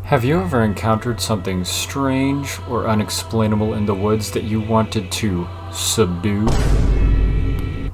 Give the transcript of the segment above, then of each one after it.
Have you ever encountered something strange or unexplainable in the woods that you wanted to subdue?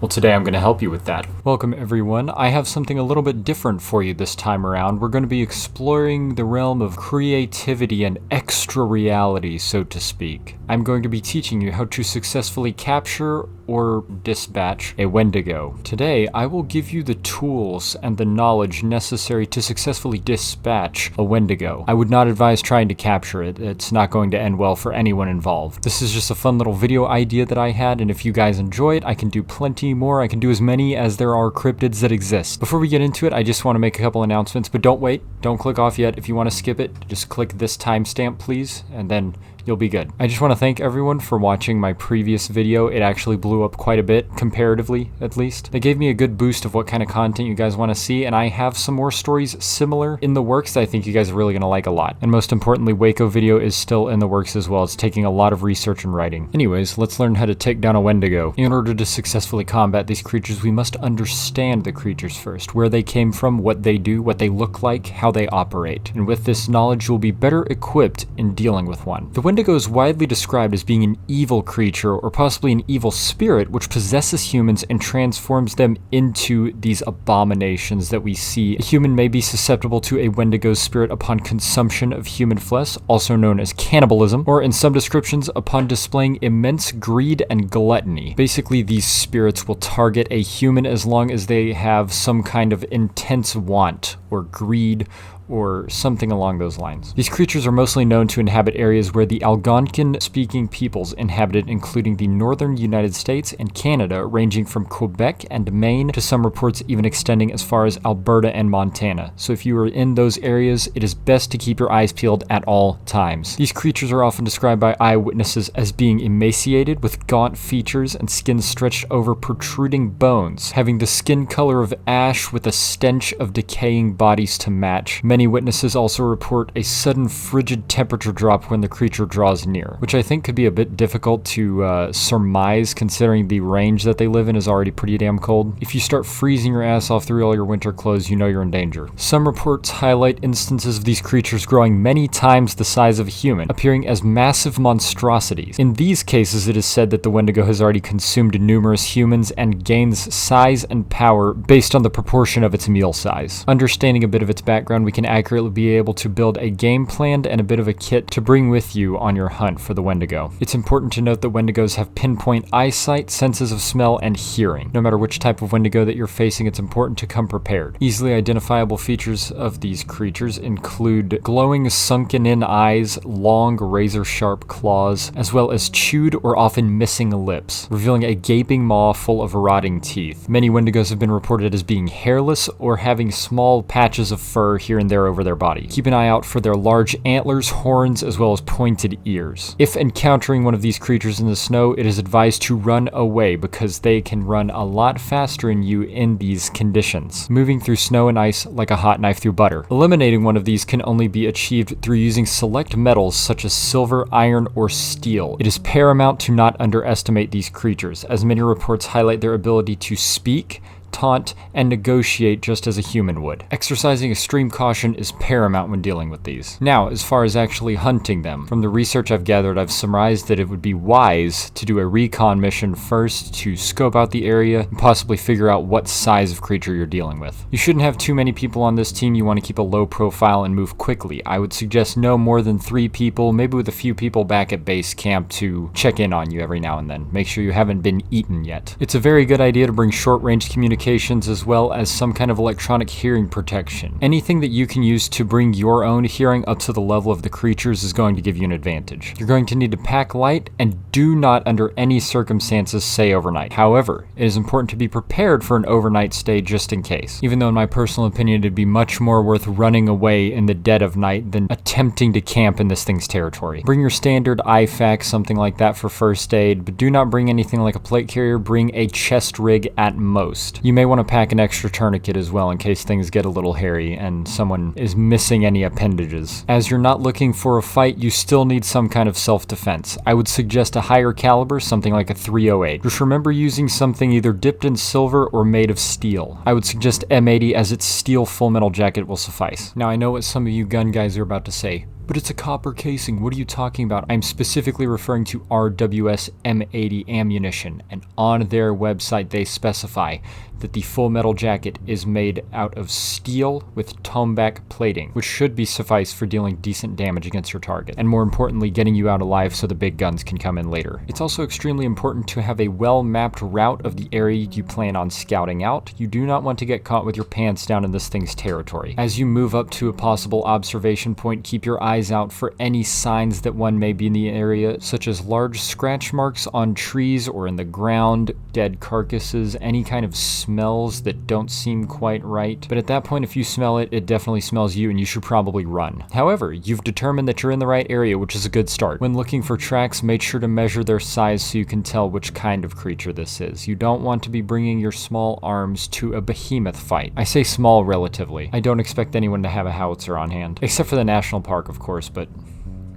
Well, today I'm going to help you with that. Welcome everyone. I have something a little bit different for you this time around. We're going to be exploring the realm of creativity and extra reality, so to speak. I'm going to be teaching you how to successfully capture or dispatch a Wendigo. Today, I will give you the tools and the knowledge necessary to successfully dispatch a Wendigo. I would not advise trying to capture it. It's not going to end well for anyone involved. This is just a fun little video idea that I had, and if you guys enjoy it, I can do plenty more. I can do as many as there are cryptids that exist. Before we get into it, I just want to make a couple announcements, but don't wait. Don't click off yet. If you want to skip it, just click this timestamp, please, and then you'll be good. I just want to thank everyone for watching my previous video. It actually blew up quite a bit, comparatively at least. It gave me a good boost of what kind of content you guys want to see, and I have some more stories similar in the works that I think you guys are really going to like a lot. And most importantly, Waco video is still in the works as well. It's taking a lot of research and writing. Anyways, let's learn how to take down a Wendigo. In order to successfully combat these creatures, we must understand the creatures first, where they came from, what they do, what they look like, how they operate. And with this knowledge, you'll be better equipped in dealing with one. The Wendigo is widely described as being an evil creature or possibly an evil spirit which possesses humans and transforms them into these abominations that we see. A human may be susceptible to a Wendigo's spirit upon consumption of human flesh, also known as cannibalism, or in some descriptions upon displaying immense greed and gluttony. Basically, these spirits will target a human as long as they have some kind of intense want or greed or something along those lines. These creatures are mostly known to inhabit areas where the Algonquin-speaking peoples inhabited, including the northern United States and Canada, ranging from Quebec and Maine to some reports even extending as far as Alberta and Montana. So if you are in those areas, it is best to keep your eyes peeled at all times. These creatures are often described by eyewitnesses as being emaciated, with gaunt features and skin stretched over protruding bones, having the skin color of ash with a stench of decaying bodies to match. Many witnesses also report a sudden frigid temperature drop when the creature draws near, which I think could be a bit difficult to surmise considering the range that they live in is already pretty damn cold. If you start freezing your ass off through all your winter clothes, you know you're in danger. Some reports highlight instances of these creatures growing many times the size of a human, appearing as massive monstrosities. In these cases, it is said that the Wendigo has already consumed numerous humans and gains size and power based on the proportion of its meal size. Understanding a bit of its background, we can accurately be able to build a game plan and a bit of a kit to bring with you on your hunt for the Wendigo. It's important to note that Wendigos have pinpoint eyesight, senses of smell, and hearing. No matter which type of Wendigo that you're facing, it's important to come prepared. Easily identifiable features of these creatures include glowing, sunken-in eyes, long, razor-sharp claws, as well as chewed or often missing lips, revealing a gaping maw full of rotting teeth. Many Wendigos have been reported as being hairless or having small patches of fur here and there over their body. Keep an eye out for their large antlers, horns, as well as pointed ears. If encountering one of these creatures in the snow, it is advised to run away because they can run a lot faster than you in these conditions, moving through snow and ice like a hot knife through butter. Eliminating one of these can only be achieved through using select metals such as silver, iron, or steel. It is paramount to not underestimate these creatures, as many reports highlight their ability to speak, taunt, and negotiate just as a human would. Exercising extreme caution is paramount when dealing with these. Now, as far as actually hunting them, from the research I've gathered, I've surmised that it would be wise to do a recon mission first to scope out the area and possibly figure out what size of creature you're dealing with. You shouldn't have too many people on this team. You want to keep a low profile and move quickly. I would suggest no more than 3 people, maybe with a few people back at base camp to check in on you every now and then. Make sure you haven't been eaten yet. It's a very good idea to bring short-range communication as well as some kind of electronic hearing protection. Anything that you can use to bring your own hearing up to the level of the creatures is going to give you an advantage. You're going to need to pack light and do not under any circumstances stay overnight. However, it is important to be prepared for an overnight stay just in case. Even though in my personal opinion it'd be much more worth running away in the dead of night than attempting to camp in this thing's territory. Bring your standard IFAK, something like that for first aid, but do not bring anything like a plate carrier. Bring a chest rig at most. You may want to pack an extra tourniquet as well in case things get a little hairy and someone is missing any appendages. As you're not looking for a fight, you still need some kind of self-defense. I would suggest a higher caliber, something like a .308. Just remember using something either dipped in silver or made of steel. I would suggest M80 as its steel full metal jacket will suffice. Now I know what some of you gun guys are about to say, but it's a copper casing, what are you talking about? I'm specifically referring to RWS M80 ammunition, and on their website they specify that the full metal jacket is made out of steel with toneback plating, which should be suffice for dealing decent damage against your target, and more importantly, getting you out alive so the big guns can come in later. It's also extremely important to have a well-mapped route of the area you plan on scouting out. You do not want to get caught with your pants down in this thing's territory. As you move up to a possible observation point, keep your eyes out for any signs that one may be in the area, such as large scratch marks on trees or in the ground, dead carcasses, any kind of smells that don't seem quite right. But at that point, if you smell it, it definitely smells you and you should probably run. However, you've determined that you're in the right area, which is a good start. When looking for tracks, make sure to measure their size so you can tell which kind of creature this is. You don't want to be bringing your small arms to a behemoth fight. I say small relatively. I don't expect anyone to have a howitzer on hand, except for the national park, of course, but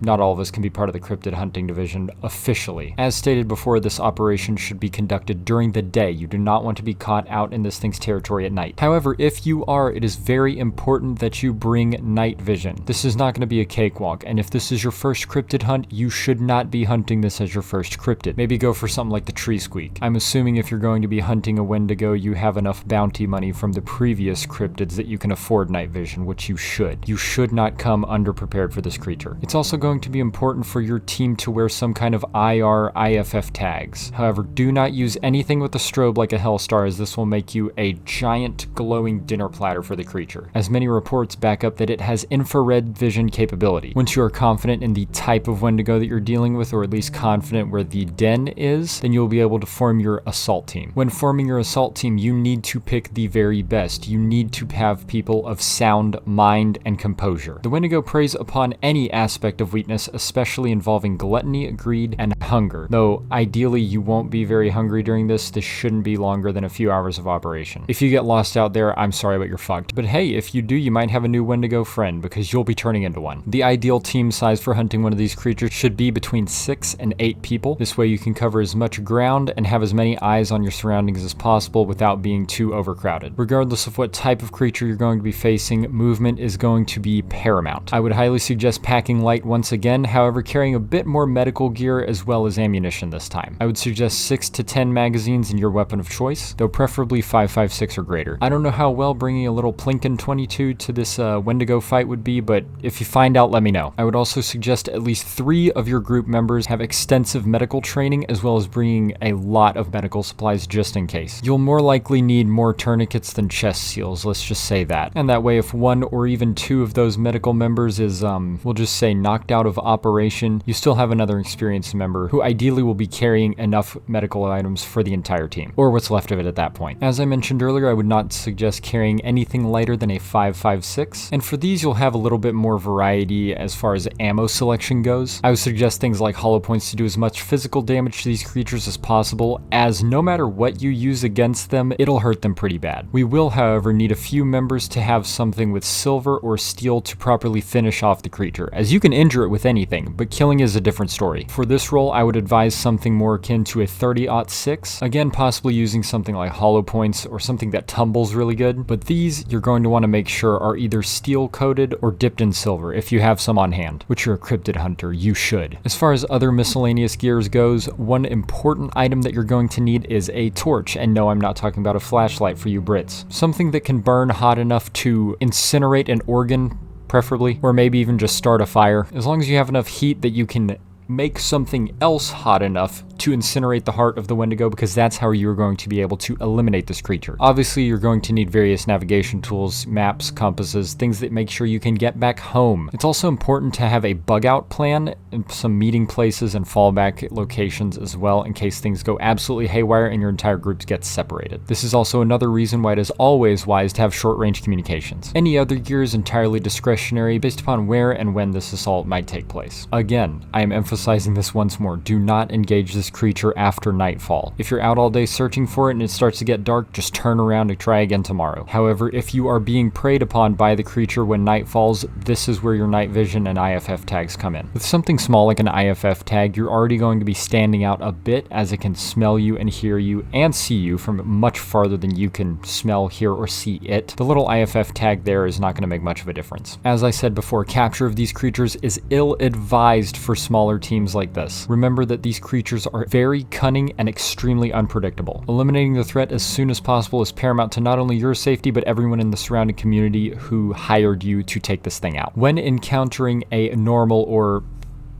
not all of us can be part of the cryptid hunting division officially. As stated before, this operation should be conducted during the day. You do not want to be caught out in this thing's territory at night. However, if you are, it is very important that you bring night vision. This is not going to be a cakewalk, and if this is your first cryptid hunt, you should not be hunting this as your first cryptid. Maybe go for something like the tree squeak. I'm assuming if you're going to be hunting a Wendigo, you have enough bounty money from the previous cryptids that you can afford night vision, which you should. You should not come underprepared for this creature. It's also going to be important for your team to wear some kind of IR, IFF tags. However, do not use anything with a strobe like a Hellstar, as this will make you a giant glowing dinner platter for the creature, as many reports back up that it has infrared vision capability. Once you are confident in the type of Wendigo that you're dealing with, or at least confident where the den is, then you'll be able to form your assault team. When forming your assault team, you need to pick the very best. You need to have people of sound mind and composure. The Wendigo preys upon any aspect of weakness, especially involving gluttony, greed, and hunger. Though ideally you won't be very hungry during this shouldn't be longer than a few hours of operation. If you get lost out there, I'm sorry, but you're fucked. But hey, if you do, you might have a new Wendigo friend, because you'll be turning into one. The ideal team size for hunting one of these creatures should be between 6 and 8 people. This way you can cover as much ground and have as many eyes on your surroundings as possible without being too overcrowded. Regardless of what type of creature you're going to be facing, movement is going to be paramount. I would highly suggest packing light once again, however carrying a bit more medical gear as well as ammunition this time. I would suggest 6 to 10 magazines in your weapon of choice, though preferably 5.56 or greater. I don't know how well bringing a little Plinken 22 to this Wendigo fight would be, but if you find out, let me know. I would also suggest at least 3 of your group members have extensive medical training, as well as bringing a lot of medical supplies just in case. You'll more likely need more tourniquets than chest seals, let's just say that. And that way, if 1 or even 2 of those medical members is, we'll just say knocked out of operation, you still have another experienced member who ideally will be carrying enough medical items for the entire team, or what's left of it at that point. As I mentioned earlier, I would not suggest carrying anything lighter than a 5.56, and for these you'll have a little bit more variety as far as ammo selection goes. I would suggest things like hollow points to do as much physical damage to these creatures as possible, as no matter what you use against them, it'll hurt them pretty bad. We will, however, need a few members to have something with silver or steel to properly finish off the creature, as you can injure it with anything, but killing is a different story. For this role, I would advise something more akin to a 30-06, again possibly using something like hollow points or something that tumbles really good, but these you're going to want to make sure are either steel coated or dipped in silver if you have some on hand, which you're a cryptid hunter, you should. As far as other miscellaneous gears goes, one important item that you're going to need is a torch, and no, I'm not talking about a flashlight for you Brits. Something that can burn hot enough to incinerate an organ, preferably, or maybe even just start a fire. As long as you have enough heat that you can make something else hot enough to incinerate the heart of the Wendigo, because that's how you're going to be able to eliminate this creature. Obviously, you're going to need various navigation tools, maps, compasses, things that make sure you can get back home. It's also important to have a bug out plan and some meeting places and fallback locations as well, in case things go absolutely haywire and your entire group gets separated. This is also another reason why it is always wise to have short-range communications. Any other gear is entirely discretionary based upon where and when this assault might take place. Again, I am emphasizing emphasizing this once more, do not engage this creature after nightfall. If you're out all day searching for it and it starts to get dark, just turn around and try again tomorrow. However, if you are being preyed upon by the creature when night falls, this is where your night vision and IFF tags come in. With something small like an IFF tag, you're already going to be standing out a bit, as it can smell you and hear you and see you from much farther than you can smell, hear, or see it. The little IFF tag there is not going to make much of a difference. As I said before, capture of these creatures is ill-advised for smaller teams like this. Remember that these creatures are very cunning and extremely unpredictable. Eliminating the threat as soon as possible is paramount to not only your safety, but everyone in the surrounding community who hired you to take this thing out. When encountering a normal or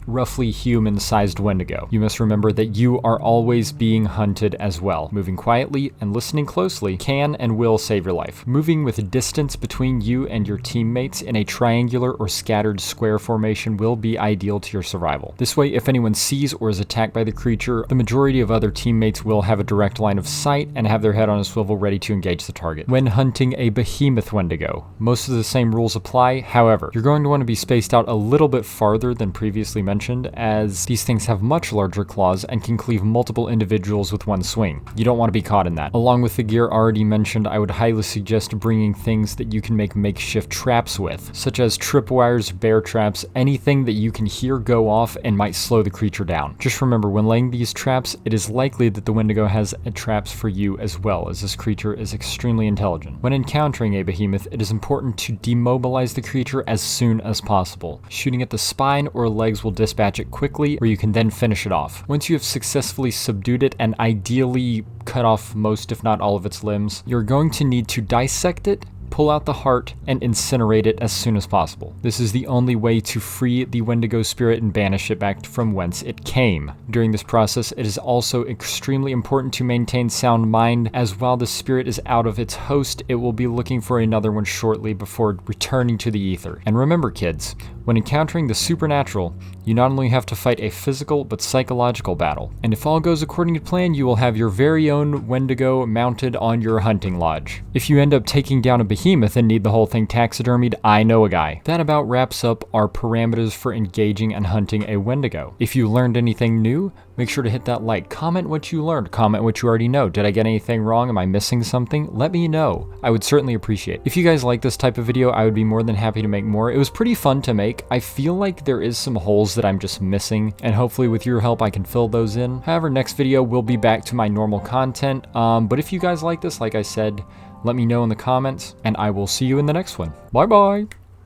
roughly human-sized Wendigo, you must remember that you are always being hunted as well. Moving quietly and listening closely can and will save your life. Moving with a distance between you and your teammates in a triangular or scattered square formation will be ideal to your survival. This way, if anyone sees or is attacked by the creature, the majority of other teammates will have a direct line of sight and have their head on a swivel ready to engage the target. When hunting a behemoth Wendigo, most of the same rules apply. However, you're going to want to be spaced out a little bit farther than previously mentioned, as these things have much larger claws and can cleave multiple individuals with one swing. You don't want to be caught in that. Along with the gear already mentioned, I would highly suggest bringing things that you can make makeshift traps with, such as tripwires, bear traps, anything that you can hear go off and might slow the creature down. Just remember, when laying these traps, it is likely that the Wendigo has traps for you as well, as this creature is extremely intelligent. When encountering a behemoth, it is important to demobilize the creature as soon as possible. Shooting at the spine or legs will dispatch it quickly, where you can then finish it off. Once you have successfully subdued it and ideally cut off most if not all of its limbs, you're going to need to dissect it, pull out the heart, and incinerate it as soon as possible. This is the only way to free the Wendigo spirit and banish it back from whence it came. During this process, it is also extremely important to maintain sound mind, as while the spirit is out of its host, it will be looking for another one shortly before returning to the ether. And remember, kids, when encountering the supernatural, you not only have to fight a physical but psychological battle. And if all goes according to plan, you will have your very own Wendigo mounted on your hunting lodge. If you end up taking down a behemoth and need the whole thing taxidermied, I know a guy. That about wraps up our parameters for engaging and hunting a Wendigo. If you learned anything new, make sure to hit that like. Comment what you learned. Comment what you already know. Did I get anything wrong? Am I missing something? Let me know. I would certainly appreciate it. If you guys like this type of video, I would be more than happy to make more. It was pretty fun to make. I feel like there is some holes that I'm just missing, and hopefully with your help I can fill those in. However, next video will be back to my normal content, but if you guys like this, like I said, let me know in the comments, and I will see you in the next one. Bye bye!